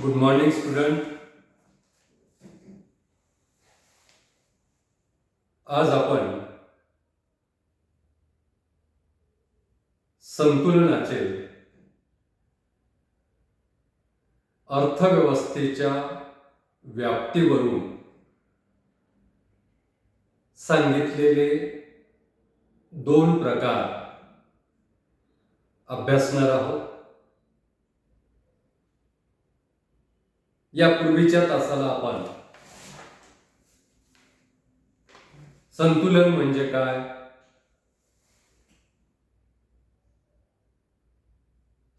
Good morning student. आज आपण संतुलनाचे अर्थव्यवस्थेच्या व्याप्तीवरून सांगितलेले दोन प्रकार अभ्यासणार आहोत. या पूर्वीच्या तासाला आपण संतुलन म्हणजे काय,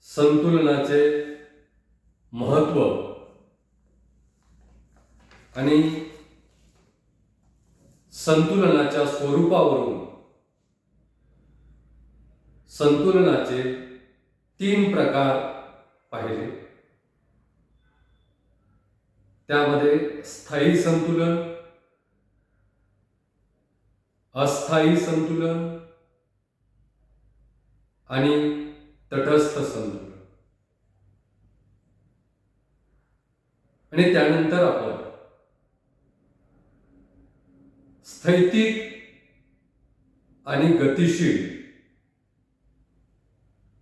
संतुलनाचे महत्त्व आणि संतुलनाच्या स्वरूपावरून संतुलनाचे 3 प्रकार पाहिले. त्यामध्ये स्थायी संतुलन, अस्थायी संतुलन आणि तटस्थ संतुलन. आणि त्यानंतर आपण स्थैतिक आणि गतिशील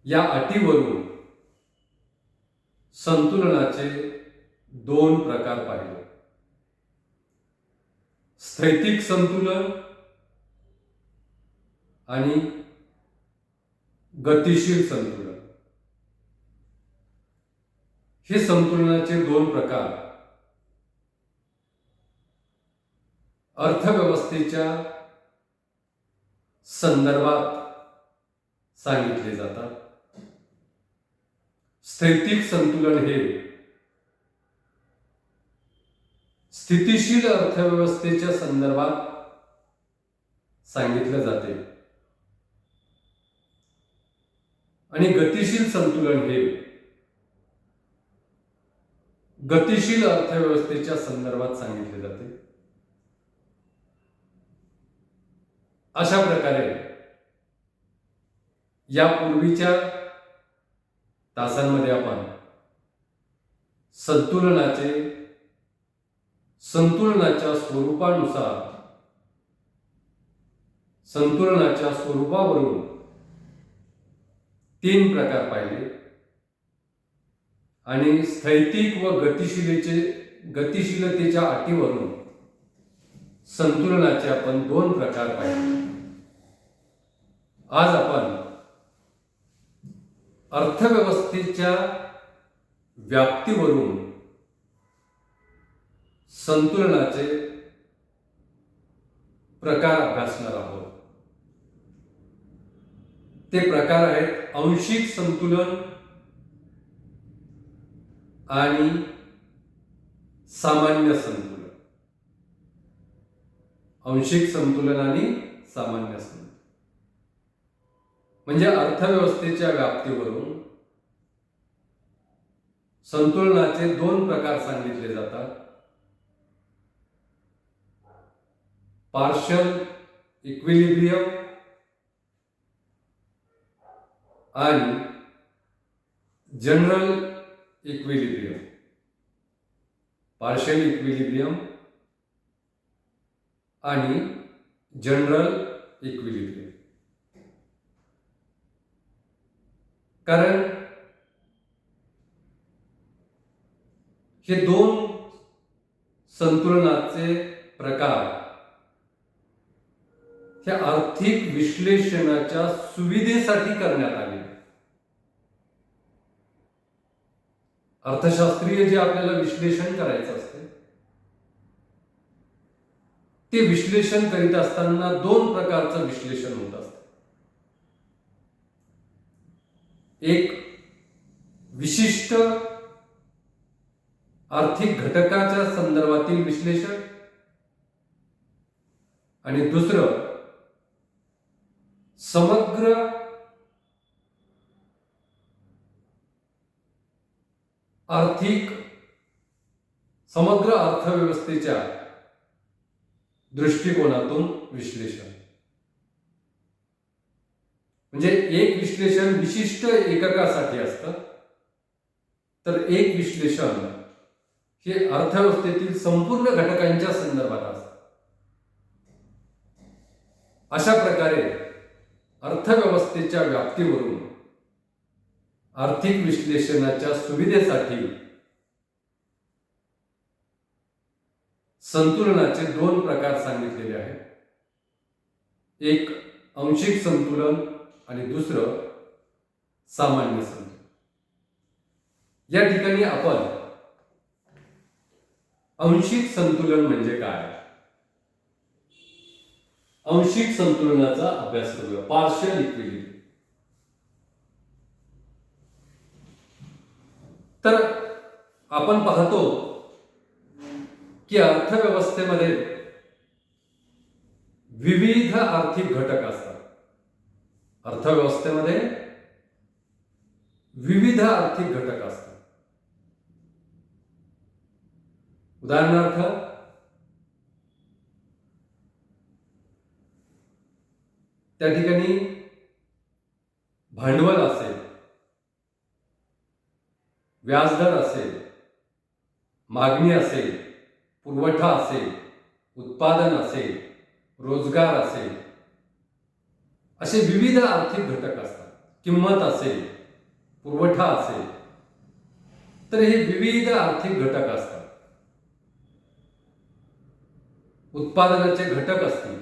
या अटीवरून संतुलनाचे 2 प्रकार पाहिले. स्थैतिक संतुलन आणि गतिशील संतुलन. हे संतुलनाचे 2 प्रकार अर्थव्यवस्थेच्या संदर्भात सांगितले जातात. स्थैतिक संतुलन हे स्थितिशील अर्थव्यवस्थेच्या संदर्भात सांगितले जाते आणि गतिशील संतुलन हे गतिशील अर्थव्यवस्थेच्या संदर्भात सांगितले जाते. अशा प्रकारे या पूर्वीच्या तासांमध्ये आपण संतुलनाच्या स्वरूपावरून 3 प्रकार पाहिले आणि स्थैतिक व गतिशीलतेच्या अटीवरून संतुलनाचे आपण 2 प्रकार पाहिले. आज आपण अर्थव्यवस्थेच्या व्याप्तीवरून संतुलनाचे प्रकार अभ्यासणार आहोत. ते प्रकार आहेत आंशिक संतुलन आणि सामान्य संतुलन. आंशिक संतुलन आणि सामान्य संतुलन म्हणजे अर्थव्यवस्थेच्या व्याप्तीवरून संतुलनाचे 2 प्रकार सांगितले जातात. पार्शल इक्विलिब्रियम आणि जनरल इक्विलिब्रियम. पार्शल इक्विलिब्रियम आणि जनरल इक्विलिब्रियम. कारण हे 2 संतुलनाचे प्रकार हे आर्थिक विश्लेषणाच्या सुविधेसाठी करण्यात आले. अर्थशास्त्रीय जे आपल्याला विश्लेषण करायचं असते ते विश्लेषण करीत असताना 2 प्रकारचं विश्लेषण होत असते. एक विशिष्ट आर्थिक घटकाच्या संदर्भातील विश्लेषण आणि दुसरं समग्र अर्थव्यवस्थेच्या दृष्टिकोनातून विश्लेषण. म्हणजे एक विश्लेषण विशिष्ट एककासाठी असतं तर एक विश्लेषण हे अर्थव्यवस्थेतील संपूर्ण घटकांच्या संदर्भात असतात. अशा प्रकारे अर्थव्यवस्थेच्या व्याप्तीवरून आर्थिक विश्लेषणाच्या सुविधेसाठी संतुलनाचे दोन प्रकार सांगितलेले आहेत. एक आंशिक संतुलन आणि दुसरं सामान्य संतुलन. या ठिकाणी आपण आंशिक संतुलन म्हणजे काय, आंशिक संतुलनाचा अभ्यास करूया. Partial equilibrium. तर आपण पाहतो की अर्थव्यवस्थेमध्ये विविध आर्थिक घटक असतात. अर्थव्यवस्थेमध्ये विविध आर्थिक घटक असतात. उदाहरणार्थ, त्या ठिकाणी भांडवल असेल, व्याजदर असेल, मागणी असेल, पुरवठा असेल, उत्पादन असेल, रोजगार असेल, असे विविध आर्थिक घटक असतात. किंमत असेल, पुरवठा असेल, तर हे विविध आर्थिक घटक असतात. उत्पादनाचे घटक असतील.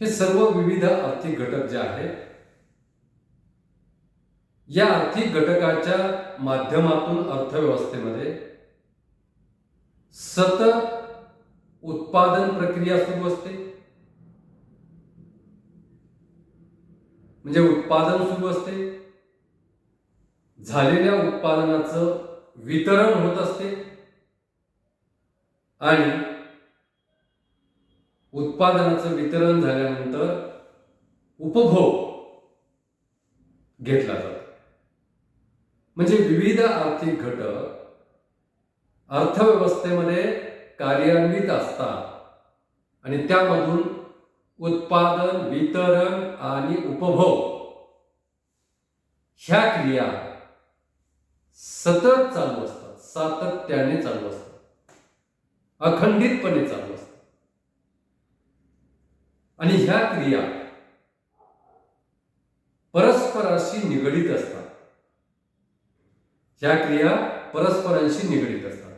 हे सर्व विविध आर्थिक घटक जे आहेत, या आर्थिक घटकाच्या माध्यमातून अर्थव्यवस्थेमध्ये सतत उत्पादन प्रक्रिया सुरू असते. म्हणजे उत्पादन सुरू असते, झालेल्या उत्पादनाचं वितरण होत असते आणि उत्पादनाचं वितरण झाल्यानंतर उपभोग घेतला जातो. म्हणजे विविध आर्थिक घटक अर्थव्यवस्थेमध्ये कार्यान्वित असतात आणि त्यामधून उत्पादन, वितरण आणि उपभोग ह्या क्रिया सतत चालू असतात, सातत्याने चालू असतात, अखंडितपणे चालू असतात. आणि ह्या क्रिया परस्पराशी निगडीत असतात. ह्या क्रिया परस्परांशी निगडीत असतात.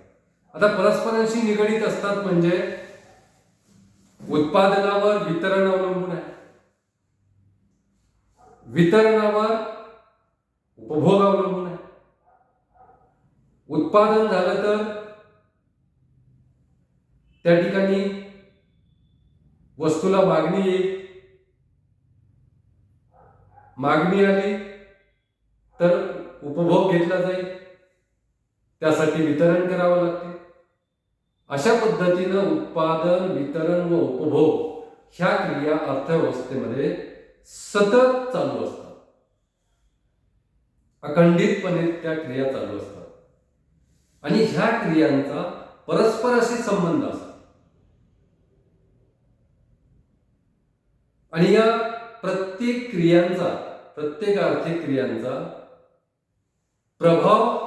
आता परस्परांशी निगडीत असतात म्हणजे उत्पादनावर वितरण अवलंबून आहे, वितरणावर उपभोग अवलंबून आहे. उत्पादन झालं तर त्या ठिकाणी वस्तूला मागणी येईल, मागणी आली तर उपभोग घेतला जाईल, त्यासाठी वितरण करावं लागते. अशा पद्धतीनं उत्पादन, वितरण व उपभोग ह्या क्रिया अर्थव्यवस्थेमध्ये सतत चालू असतात, अखंडितपणे त्या क्रिया चालू असतात. आणि ह्या क्रियांचा परस्पराशी संबंध असतो. आणि या प्रत्येक क्रियांचा, प्रत्येक आर्थिक क्रियांचा प्रभाव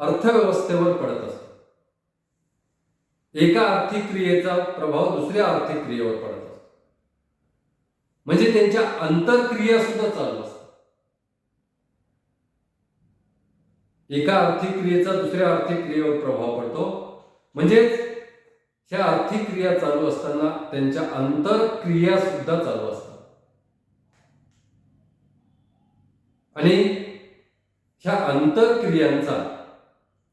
अर्थव्यवस्थेवर पडत असतो. एका आर्थिक क्रियेचा प्रभाव दुसऱ्या आर्थिक क्रियेवर पडत असतो. म्हणजे त्यांच्या आंतरक्रिया सुद्धा चालू असतात. एका आर्थिक क्रियेचा दुसऱ्या आर्थिक क्रियेवर प्रभाव पडतो. म्हणजेच ह्या आर्थिक क्रिया चालू असताना त्यांच्या आंतरक्रिया सुद्धा चालू असतात. आणि ह्या आंतरक्रियांचा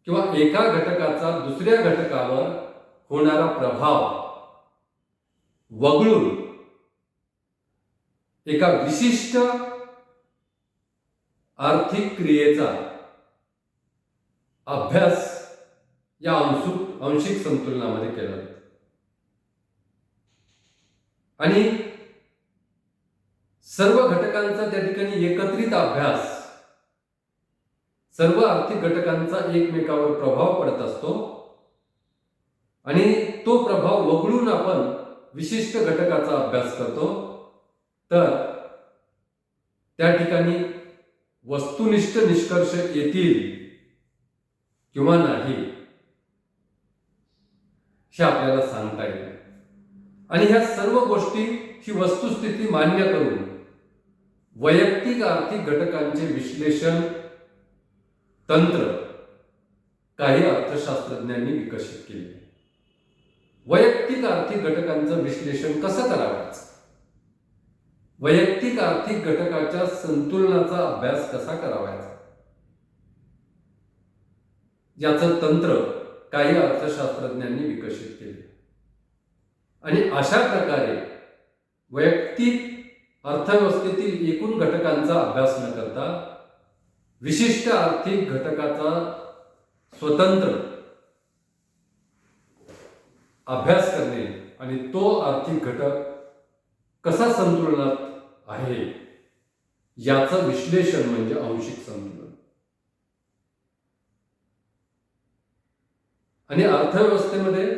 किंवा एका घटकाचा दुसऱ्या घटकावर होणारा प्रभाव वगळून एका विशिष्ट आर्थिक क्रियेचा अभ्यास या आंशिक संतुलनामध्ये केला जातो. आणि सर्व घटकांचा त्या ठिकाणी एकत्रित अभ्यास, सर्व आर्थिक घटकांचा एकमेकावर प्रभाव पडत असतो आणि तो प्रभाव वगळून आपण विशिष्ट घटकाचा अभ्यास करतो. तर त्या ठिकाणी वस्तुनिष्ठ निष्कर्ष येतील किंवा नाही हे आपल्याला सांगता येईल. आणि ह्या सर्व गोष्टी ही वस्तुस्थिती मान्य करून वैयक्तिक आर्थिक घटकांचे विश्लेषण तंत्र काही अर्थशास्त्रज्ञांनी विकसित केले. वैयक्तिक आर्थिक घटकांचं विश्लेषण कसं करावयाचं, वैयक्तिक आर्थिक घटकाच्या संतुलनाचा अभ्यास कसा करावयाचा, याचं तंत्र काही अर्थशास्त्रज्ञांनी विकसित केले. आणि अशा प्रकारे वैयक्तिक अर्थव्यवस्थेतील एकूण घटकांचा अभ्यास न करता विशिष्ट आर्थिक घटकाचा स्वतंत्र अभ्यास करणे आणि तो आर्थिक घटक कसा संतुलनात आहे याचं विश्लेषण म्हणजे आंशिक संतुलन. आणि अर्थव्यवस्थेमध्ये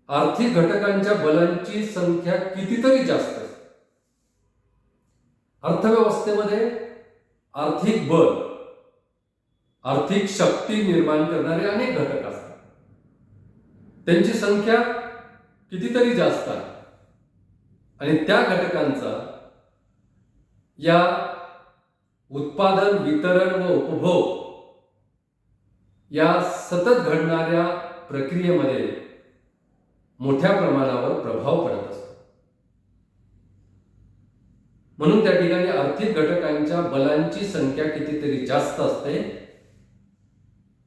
आर्थिक घटकांच्या बलांची संख्या कितीतरी जास्त असते. अर्थव्यवस्थेमध्ये आर्थिक बल, आर्थिक शक्ती निर्माण करणारे अनेक घटक असतात. त्यांची संख्या कितीतरी जास्त आहे. आणि त्या घटकांचा या उत्पादन, वितरण व उपभोग या सतत घडणाऱ्या प्रक्रियेमध्ये मोठ्या प्रमाणावर प्रभाव पडत असतो. म्हणून त्या ठिकाणी आर्थिक घटकांच्या बलांची संख्या कितीतरी जास्त असते.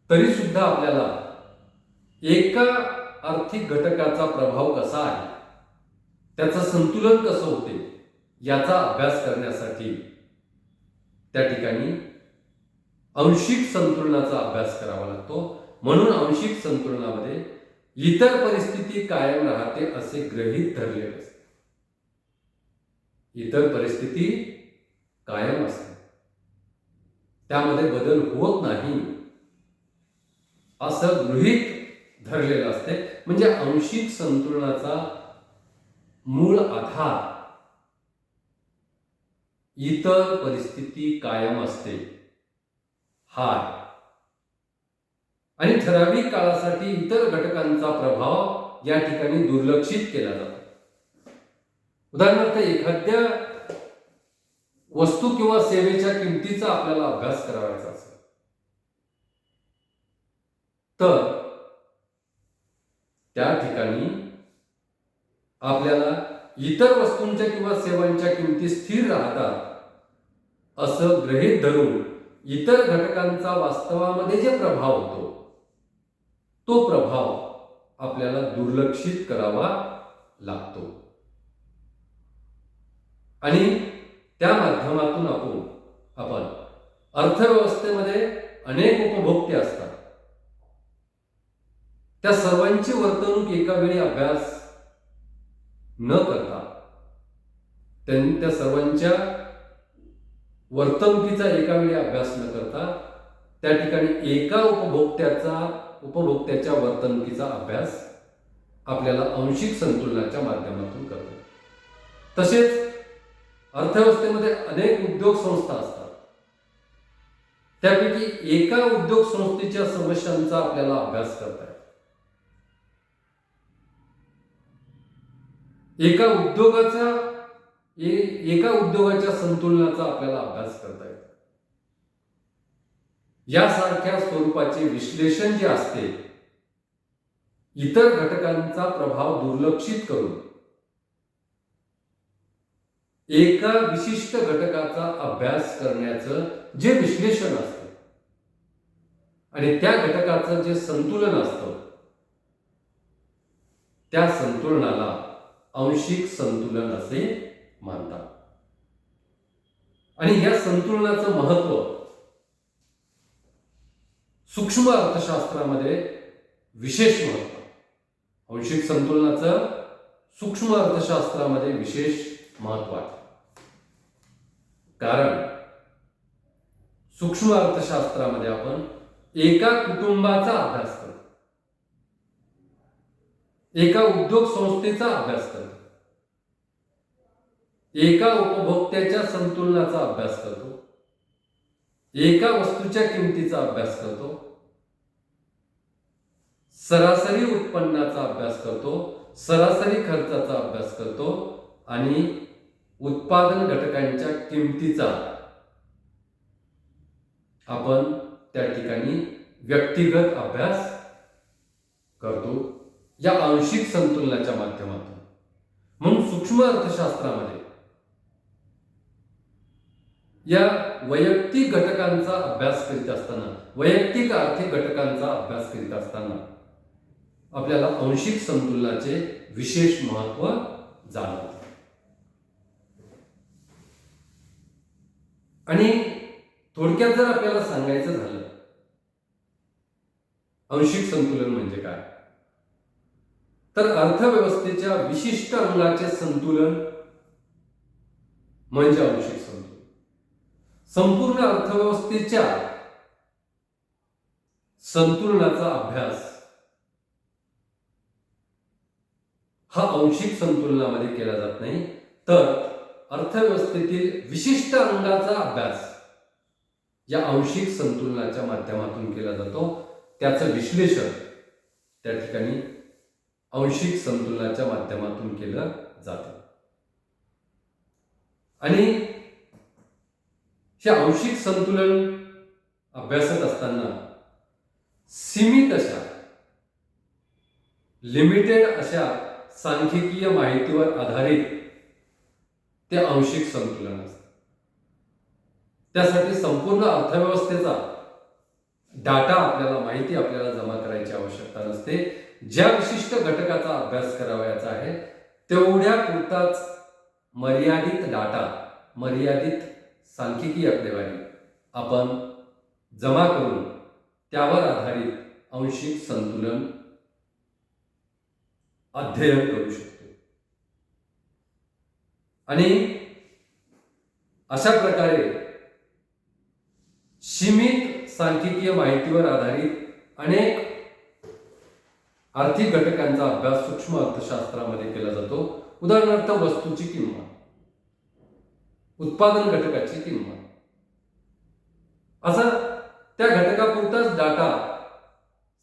तरी सुद्धा आपल्याला एका आर्थिक घटकाचा प्रभाव कसा आहे, त्याचं संतुलन कसं होते याचा अभ्यास करण्यासाठी त्या ठिकाणी आंशिक संतुलनाचा अभ्यास करावा लागतो. म्हणून आंशिक संतुलनामध्ये इतर परिस्थिती कायम राहते असे गृहीत धरले असते. इतर परिस्थिती कायम असते, त्यामध्ये बदल होत नाही असं गृहीत धरलेलं असते. म्हणजे आंशिक संतुलनाचा मूळ आधार इतर परिस्थिती कायम असते हा आहे. आणि ठराविक काळासाठी इतर घटकांचा प्रभाव या ठिकाणी दुर्लक्षित केला जातो. उदाहरणार्थ एखाद्या वस्तू किंवा सेवेच्या किमतीचा आपल्याला अभ्यास करायचा असेल तर त्या ठिकाणी आपल्याला इतर वस्तूंच्या किंवा सेवांच्या किमती स्थिर राहतात असं गृहीत धरून इतर घटकांचा वास्तवामध्ये जे प्रभाव होतो तो प्रभाव आपल्याला दुर्लक्षित करावा लागतो. आणि त्या माध्यमातून आपण अर्थव्यवस्थेमध्ये अनेक उपभोक्ते असतात. त्या सर्वांची वर्तणूक एका वेळी अभ्यास न करता त्या सर्वांच्या वर्तणुकीचा एका वेळी अभ्यास न करता त्या ठिकाणी एका उपभोक्त्याच्या वर्तणुकीचा अभ्यास आपल्याला आंशिक संतुलनाच्या माध्यमातून करतो. तसेच अर्थव्यवस्थेमध्ये अनेक उद्योग संस्था असतात. त्यापैकी एका उद्योग संस्थेच्या समस्यांचा आपल्याला अभ्यास करता येतो. एका उद्योगाच्या संतुलनाचा आपल्याला अभ्यास करता येतो. यासारख्या स्वरूपाचे विश्लेषण जे असते इतर घटकांचा प्रभाव दुर्लक्षित करून एका विशिष्ट घटकाचा अभ्यास करण्याचं जे विश्लेषण असतं आणि त्या घटकाचं जे संतुलन असतं त्या संतुलनाला आंशिक संतुलन असे मानतात. आणि या संतुलनाचं महत्व सूक्ष्म अर्थशास्त्रामध्ये विशेष महत्व, आंशिक संतुलनाचं सूक्ष्म अर्थशास्त्रामध्ये विशेष महत्व आहे. कारण सूक्ष्म अर्थशास्त्रामध्ये आपण एका कुटुंबाचा अभ्यास करतो, एका उद्योग संस्थेचा अभ्यास करतो, एका उपभोक्त्याच्या संतुलनाचा अभ्यास करतो, एका वस्तूच्या किमतीचा अभ्यास करतो सरासरी उत्पन्नाचा अभ्यास करतो, सरासरी खर्चाचा अभ्यास करतो आणि उत्पादन घटकांच्या किमतीचा आपण त्या ठिकाणी व्यक्तिगत अभ्यास करतो या आंशिक संतुलनाच्या माध्यमातून. म्हणून सूक्ष्म अर्थशास्त्रामध्ये या वैयक्तिक घटकांचा अभ्यास करीत असताना, वैयक्तिक आर्थिक घटकांचा अभ्यास करीत असताना आपल्याला आंशिक संतुलनाचे विशेष महत्त्व जाणवते. आणि थोडक्यात जर आपल्याला सांगायचं झालं आंशिक संतुलन म्हणजे काय, तर अर्थव्यवस्थेच्या विशिष्ट अंगाचे संतुलन म्हणजे आंशिक संतुलन. संपूर्ण अर्थव्यवस्थेच्या संतुलनाचा अभ्यास हा आंशिक संतुलनामध्ये केला जात नाही, तर अर्थव्यवस्थेतील विशिष्ट अंगाचा अभ्यास या आंशिक संतुलनाच्या माध्यमातून केला जातो. त्याचं विश्लेषण त्या ठिकाणी आंशिक संतुलनाच्या माध्यमातून केलं जातं. आणि हे आंशिक संतुलन अभ्यासत असताना सीमित अशा, लिमिटेड अशा सांख्यिकीय माहितीवर आधारित ते आंशिक संतुलन असतं. त्यासाठी संपूर्ण अर्थव्यवस्थेचा डाटा आपल्याला, माहिती आपल्याला जमा करायची आवश्यकता नसते. ज्या विशिष्ट घटकाचा अभ्यास करावयाचा आहे तेवढ्या पुरताच मर्यादित डाटा, मर्यादित सांख्यिकीय आकडेवारी आपण जमा करून त्यावर आधारित आंशिक संतुलन अध्ययन करू शकतो. आणि अशा प्रकारे सीमित सांख्यिकीय माहितीवर आधारित अनेक आर्थिक घटकांचा अभ्यास सूक्ष्म अर्थशास्त्रामध्ये केला जातो. उदाहरणार्थ वस्तूची किंमत, उत्पादन घटकाची किंमत, असा त्या घटकापुरताच डाटा,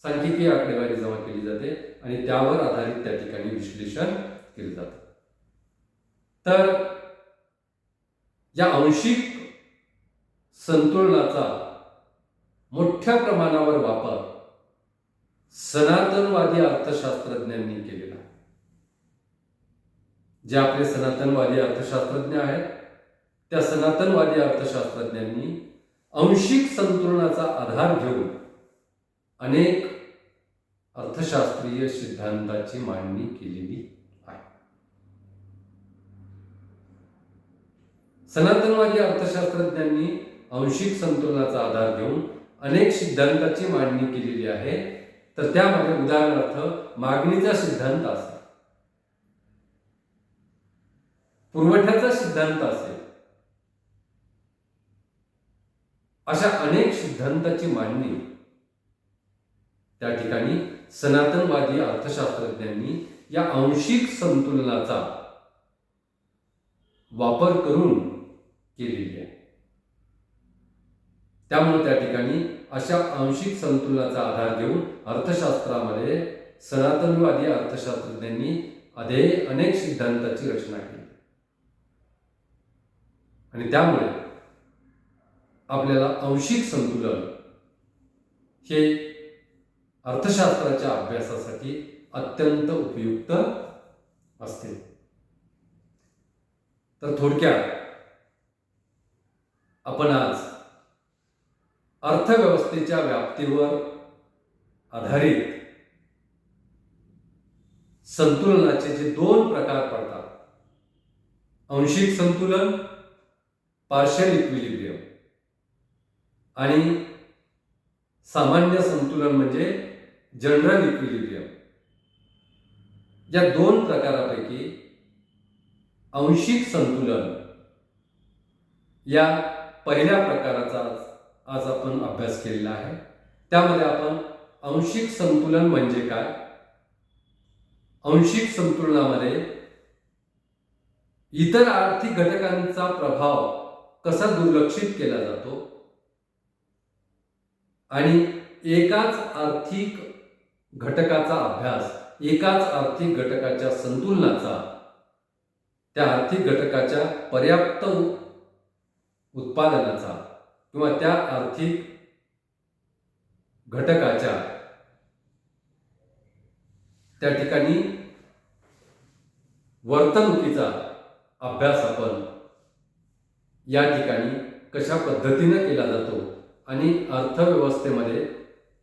सांख्यिकीय आकडेवारी जमा केली जाते आणि त्यावर आधारित त्या ठिकाणी विश्लेषण केले जाते. तर या आंशिक संतुलनाचा मोठ्या प्रमाणावर वापर सनातनवादी अर्थशास्त्रज्ञांनी केलेला. जे आपले सनातनवादी अर्थशास्त्रज्ञ आहेत त्या सनातनवादी अर्थशास्त्रज्ञांनी आंशिक संतुलनाचा आधार घेऊन अनेक अर्थशास्त्रीय सिद्धांताची मांडणी केलेली आहे. सनातनवादी अर्थशास्त्रज्ञांनी आंशिक संतुलनाचा आधार घेऊन अनेक सिद्धांताची मांडणी केलेली आहे. तर त्यामध्ये उदाहरणार्थ मागणीचा सिद्धांत असेल, पुरवठ्याचा सिद्धांत असेल, अशा अनेक सिद्धांताची मांडणी त्या ठिकाणी सनातनवादी अर्थशास्त्रज्ञांनी या आंशिक संतुलनाचा वापर करून केलेली आहे. त्यामुळे त्या ठिकाणी अशा आंशिक संतुलनाचा आधार घेऊन अर्थशास्त्रामध्ये सनातनवादी अर्थशास्त्रज्ञांनी अनेक सिद्धांताची रचना केली. आणि त्यामुळे आपल्याला आंशिक संतुलन हे अर्थशास्त्राच्या अभ्यासासाठी अत्यंत उपयुक्त असते. तर थोडक्यात आपण आज अर्थव्यवस्थेच्या व्याप्तीवर आधारित संतुलनाचे जे दोन प्रकार पडतात, आंशिक संतुलन, पार्शियल इक्विलिब्रियम, आणि सामान्य संतुलन म्हणजे जनरल इक्विलिब्रियम, या दोन प्रकारापैकी आंशिक संतुलन या पहिल्या प्रकाराचा आज आपण अभ्यास केलेला आहे. त्यामध्ये आपण आंशिक संतुलन म्हणजे काय, आंशिक संतुलनामध्ये इतर आर्थिक घटकांचा प्रभाव कसा दुर्लक्षित केला जातो आणि एकाच आर्थिक घटकाचा अभ्यास, एकाच आर्थिक घटकाच्या संतुलनाचा, त्या आर्थिक घटकाच्या पर्याप्त उत्पादनाचा किंवा त्या आर्थिक घटकाच्या त्या ठिकाणी वर्तणुकीचा अभ्यास आपण या ठिकाणी कशा पद्धतीने केला जातो आणि अर्थव्यवस्थेमध्ये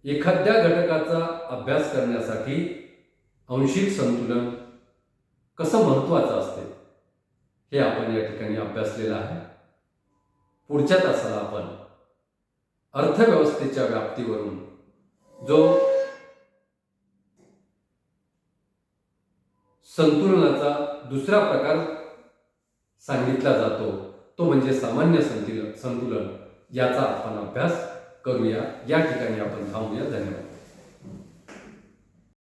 एखाद्या घटकाचा अभ्यास करण्यासाठी आंशिक संतुलन कसं महत्त्वाचं असते हे आपण या ठिकाणी अभ्यासलेलं आहे. पुढच्या तासाला आपण अर्थव्यवस्थेच्या व्याप्तीवरून जो संतुलनाचा दुसरा प्रकार सांगितला जातो तो म्हणजे सामान्य संतुलन, याचा आपण अभ्यास करूया. या ठिकाणी आपण थांबूया. धन्यवाद.